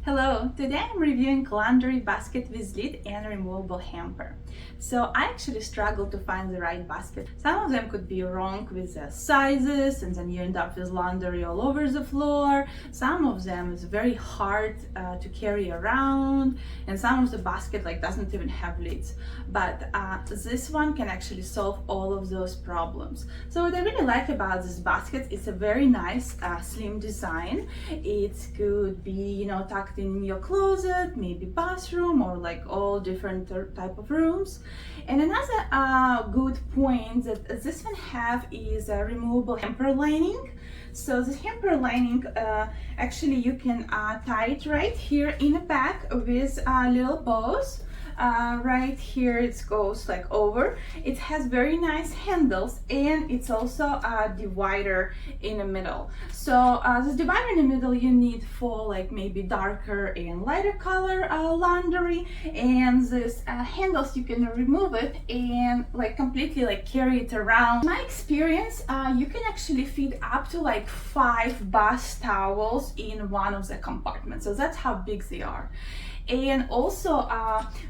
Hello, today I'm reviewing laundry basket with lid and removable hamper. So I actually struggled to find the right basket. Some of them could be wrong with the sizes and then you end up with laundry all over the floor. Some of them is very hard to carry around, and some of the basket doesn't even have lids. But this one can actually solve all of those problems. So what I really like about this basket, it's a very nice slim design. It could be, tucked in your closet, maybe bathroom, or all different type of rooms. And another good point that this one have is a removable hamper lining. So this hamper lining, actually you can tie it right here in the back with little bows. Right here it goes over. It has very nice handles, and it's also a divider in the middle. So this divider in the middle you need for maybe darker and lighter color laundry, and this handles you can remove it and completely carry it around. In my experience, you can actually fit up to 5 bath towels in one of the compartments. So that's how big they are. And also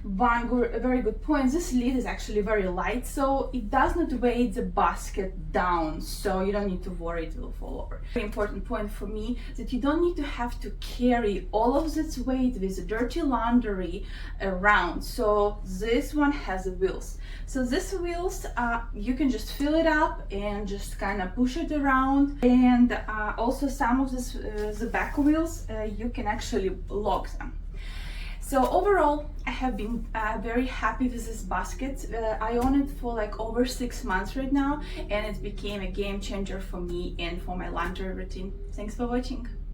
very good point, this lid is actually very light, so it does not weigh the basket down, so you don't need to worry it will fall over. Very important point for me, that you don't need to have to carry all of this weight with the dirty laundry around. So this one has wheels. So these wheels, you can just fill it up and just kind of push it around. And also some of this, the back wheels, you can actually lock them. So overall, I have been very happy with this basket. I own it for over 6 months right now, and it became a game changer for me and for my laundry routine. Thanks for watching.